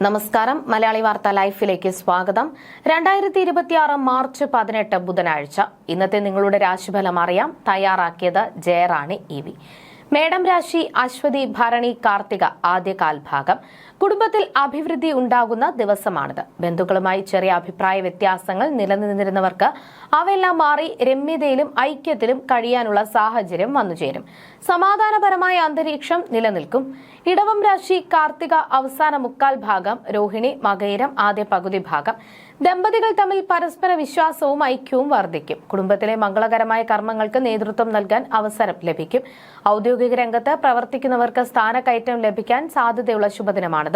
നമസ്കാരം. മലയാളി വാർത്ത ലൈഫിലേക്ക് സ്വാഗതം. 2026 മാർച്ച് 18 ബുധനാഴ്ച. ഇന്നത്തെ നിങ്ങളുടെ രാശിഫലം അറിയാം. തയ്യാറാക്കിയത് ജയറാണി EV. മേടം രാശി അശ്വതി ഭരണി കാർത്തിക ആദ്യ കാൽഭാഗം. കുടുംബത്തിൽ അഭിവൃദ്ധി ഉണ്ടാകുന്ന ദിവസമാണിത്. ബന്ധുക്കളുമായി ചെറിയ അഭിപ്രായ വ്യത്യാസങ്ങൾ നിലനിന്നിരുന്നവർക്ക് അവയെല്ലാം മാറി രമ്യതയിലും ഐക്യത്തിലും കഴിയാനുള്ള സാഹചര്യം വന്നുചേരും. സമാധാനപരമായ അന്തരീക്ഷം നിലനിൽക്കും. ഇടവം രാശി കാർത്തിക അവസാന മുക്കാൽ ഭാഗം, രോഹിണി മകയിരം ആദ്യ പകുതി ഭാഗം. ദമ്പതികൾ തമ്മിൽ പരസ്പര വിശ്വാസവും ഐക്യവും വർദ്ധിക്കും. കുടുംബത്തിലെ മംഗളകരമായ കർമ്മങ്ങൾക്ക് നേതൃത്വം നൽകാൻ അവസരം ലഭിക്കും. ഔദ്യോഗിക രംഗത്ത് പ്രവർത്തിക്കുന്നവർക്ക് സ്ഥാനക്കയറ്റം ലഭിക്കാൻ സാധ്യതയുള്ള ശുഭദിനമാണിത്.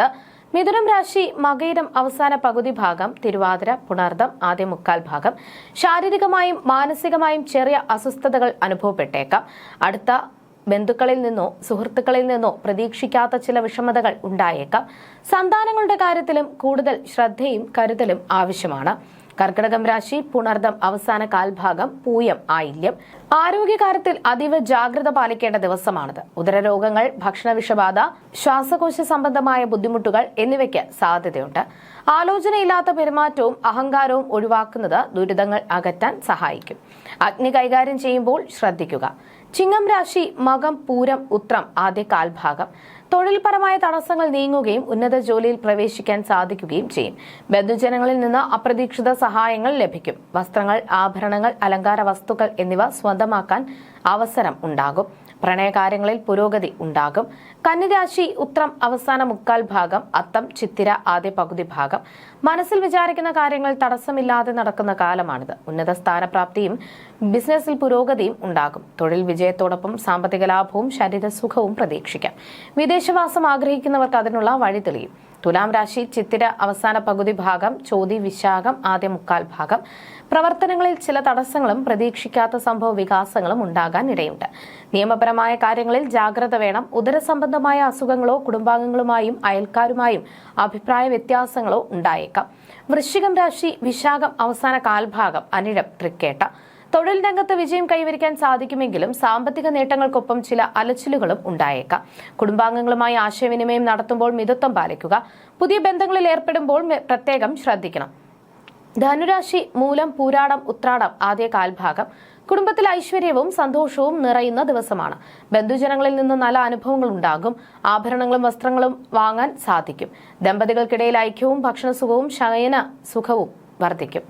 മിഥുനം രാശി മകയിരം അവസാന പകുതി ഭാഗം, തിരുവാതിര പുണർദം ആദ്യ മുക്കാൽ ഭാഗം. ശാരീരികമായും മാനസികമായും ചെറിയ അസ്വസ്ഥതകൾ അനുഭവപ്പെട്ടേക്കാം. അടുത്ത ബന്ധുക്കളിൽ നിന്നോ സുഹൃത്തുക്കളിൽ നിന്നോ പ്രതീക്ഷിക്കാത്ത ചില വിഷമതകൾ ഉണ്ടായേക്കാം. സന്താനങ്ങളുടെ കാര്യത്തിലും കൂടുതൽ ശ്രദ്ധയും കരുതലും ആവശ്യമാണ്. കർക്കിടകം രാശി പുണർദം അവസാന കാൽഭാഗം, പൂയം ആയില്യം. ആരോഗ്യകാര്യത്തിൽ അതീവ ജാഗ്രത പാലിക്കേണ്ട ദിവസമാണിത്. ഉദരരോഗങ്ങൾ, ഭക്ഷണവിഷബാധ, ശ്വാസകോശ സംബന്ധമായ ബുദ്ധിമുട്ടുകൾ എന്നിവയ്ക്ക് സാധ്യതയുണ്ട്. ആലോചനയില്ലാത്ത പെരുമാറ്റവും അഹങ്കാരവും ഒഴിവാക്കുന്നത് ദുരിതങ്ങൾ അകറ്റാൻ സഹായിക്കും. അഗ്നി കൈകാര്യം ചെയ്യുമ്പോൾ ശ്രദ്ധിക്കുക. ചിങ്ങം രാശി മകം പൂരം ഉത്രം ആദ്യ കാൽഭാഗം. തൊഴിൽപരമായ തടസ്സങ്ങൾ നീങ്ങുകയും ഉന്നത ജോലിയിൽ പ്രവേശിക്കാൻ സാധിക്കുകയും ചെയ്യും. ബന്ധുജനങ്ങളിൽ നിന്ന് അപ്രതീക്ഷിത സഹായങ്ങൾ ലഭിക്കും. വസ്ത്രങ്ങൾ, ആഭരണങ്ങൾ, അലങ്കാര വസ്തുക്കൾ എന്നിവ സ്വന്തമാക്കാൻ അവസരം ഉണ്ടാകും. പ്രണയകാര്യങ്ങളിൽ പുരോഗതി ഉണ്ടാകും. കന്നിരാശി ഉത്രം അവസാന മുക്കാൽ ഭാഗം, അത്തം ചിത്തിര ആദ്യ പകുതി ഭാഗം. മനസ്സിൽ വിചാരിക്കുന്ന കാര്യങ്ങൾ തടസ്സമില്ലാതെ നടക്കുന്ന കാലമാണിത്. ഉന്നത സ്ഥാനപ്രാപ്തിയും ബിസിനസ്സിൽ പുരോഗതിയും ഉണ്ടാകും. തൊഴിൽ വിജയത്തോടൊപ്പം സാമ്പത്തിക ലാഭവും ശരീരസുഖവും പ്രതീക്ഷിക്കാം. വിദേശവാസം ആഗ്രഹിക്കുന്നവർക്ക് അതിനുള്ള വഴി തെളിയും. തുലാം രാശി ചിത്തിര അവസാന പകുതി ഭാഗം, ചോതി വിശാഖം ആദ്യ മുക്കാൽ ഭാഗം. പ്രവർത്തനങ്ങളിൽ ചില തടസ്സങ്ങളും പ്രതീക്ഷിക്കാത്ത സംഭവ വികാസങ്ങളും ഉണ്ടാകാൻ ഇടയുണ്ട്. നിയമപരമായ കാര്യങ്ങളിൽ ജാഗ്രത വേണം. ഉദരസംബന്ധമായ അസുഖങ്ങളോ കുടുംബാംഗങ്ങളുമായും അയൽക്കാരുമായും അഭിപ്രായ വ്യത്യാസങ്ങളോ ഉണ്ടായേക്കാം. വൃശ്ചികം രാശി വിശാഖം അവസാന കാൽഭാഗം, അനിഴം തൃക്കേട്ട. തൊഴിൽ രംഗത്ത് വിജയം കൈവരിക്കാൻ സാധിക്കുമെങ്കിലും സാമ്പത്തിക നേട്ടങ്ങൾക്കൊപ്പം ചില അലച്ചിലുകളും ഉണ്ടായേക്കാം. കുടുംബാംഗങ്ങളുമായി ആശയവിനിമയം നടത്തുമ്പോൾ മിതത്വം പാലിക്കുക. പുതിയ ബന്ധങ്ങളിൽ ഏർപ്പെടുമ്പോൾ പ്രത്യേകം ശ്രദ്ധിക്കണം. ധനുരാശി മൂലം പൂരാടം ഉത്രാടം ആദ്യ കാൽഭാഗം. കുടുംബത്തിൽ ഐശ്വര്യവും സന്തോഷവും നിറയുന്ന ദിവസമാണ്. ബന്ധുജനങ്ങളിൽ നിന്ന് നല്ല അനുഭവങ്ങൾ ഉണ്ടാകും. ആഭരണങ്ങളും വസ്ത്രങ്ങളും വാങ്ങാൻ സാധിക്കും. ദമ്പതികൾക്കിടയിൽ ഐക്യവും ഭക്ഷണസുഖവും ശയന സുഖവും വർദ്ധിക്കും.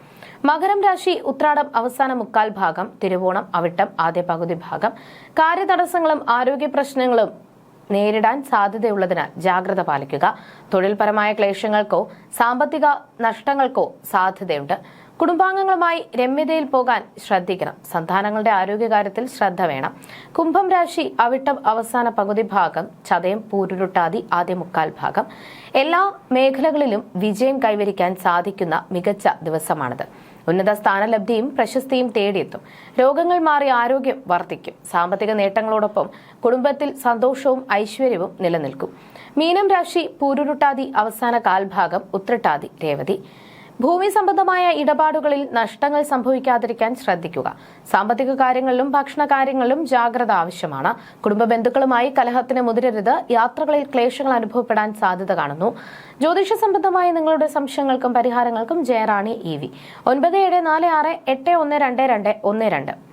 മകരം രാശി ഉത്രാടം അവസാന മുക്കാൽ ഭാഗം, തിരുവോണം അവിട്ടം ആദ്യ പകുതി ഭാഗം. കാര്യതടസ്സങ്ങളും ആരോഗ്യ പ്രശ്നങ്ങളും നേരിടാൻ സാധ്യതയുള്ളതിനാൽ ജാഗ്രത പാലിക്കുക. തൊഴിൽപരമായ ക്ലേശങ്ങൾക്കോ സാമ്പത്തിക നഷ്ടങ്ങൾക്കോ സാധ്യതയുണ്ട്. കുടുംബാംഗങ്ങളുമായി രമ്യതയിൽ പോകാൻ ശ്രദ്ധിക്കണം. സന്താനങ്ങളുടെ ആരോഗ്യകാര്യത്തിൽ ശ്രദ്ധ വേണം. കുംഭം രാശി അവിട്ടം അവസാന പകുതി ഭാഗം, ചതയം പൂരുരുട്ടാതി ആദ്യ മുക്കാൽ ഭാഗം. എല്ലാ മേഖലകളിലും വിജയം കൈവരിക്കാൻ സാധിക്കുന്ന മികച്ച ദിവസമാണിത്. ഉന്നത സ്ഥാനലബ്ധിയും പ്രശസ്തിയും തേടിയെത്തും. രോഗങ്ങൾ മാറി ആരോഗ്യം വർദ്ധിക്കും. സാമ്പത്തിക നേട്ടങ്ങളോടൊപ്പം കുടുംബത്തിൽ സന്തോഷവും ഐശ്വര്യവും നിലനിൽക്കും. മീനം രാശി പൂരുരുട്ടാതി അവസാന കാൽഭാഗം, ഉത്രട്ടാതി രേവതി. ഭൂമി സംബന്ധമായ ഇടപാടുകളിൽ നഷ്ടങ്ങൾ സംഭവിക്കാതിരിക്കാൻ ശ്രദ്ധിക്കുക. സാമ്പത്തിക കാര്യങ്ങളിലും ഭക്ഷണ കാര്യങ്ങളിലും ജാഗ്രത ആവശ്യമാണ്. കുടുംബ ബന്ധുക്കളുമായി കലഹത്തിന് മുതിരരുത്. യാത്രകളിൽ ക്ലേശങ്ങൾ അനുഭവപ്പെടാൻ സാധ്യത കാണുന്നു. ജ്യോതിഷ സംബന്ധമായ നിങ്ങളുടെ സംശയങ്ങൾക്കും പരിഹാരങ്ങൾക്കും ജയറാണി EV 9746812212.